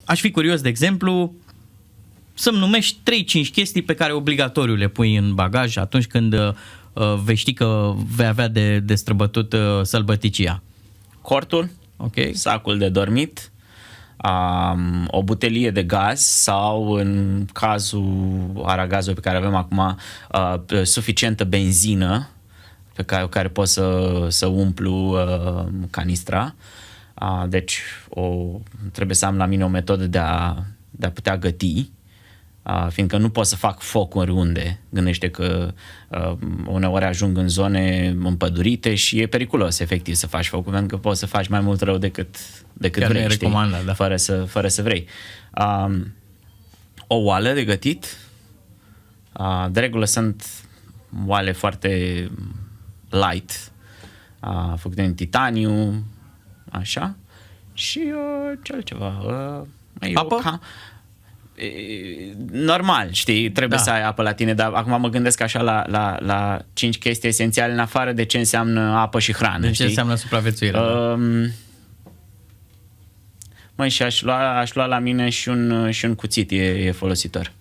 aș fi curios, de exemplu, să-mi numești 3-5 chestii pe care obligatoriu le pui în bagaj atunci când vei ști că vei avea de străbătut sălbăticia. Cortul, Okay. sacul de dormit, o butelie de gaz sau, în cazul aragazului pe care avem acum, suficientă benzină pe care pot să umplu canistra. Deci trebuie să am la mine o metodă de a putea găti, fiindcă nu pot să fac foc oriunde. Gândește că uneori ajung în zone împădurite și e periculos efectiv să faci focul, pentru că poți să faci mai mult rău decât vrei, știi? Da. Fără să vrei. O oală de gătit, de regulă sunt oale foarte light, făcute din titaniu, așa, și ce altceva? Apă? Normal, știi, trebuie să ai apă la tine, dar acum mă gândesc așa la 5 chestii esențiale în afară de ce înseamnă apă și hrană. De ce înseamnă supraviețuire? Măi, și aș lua la mine și un cuțit, e folositor.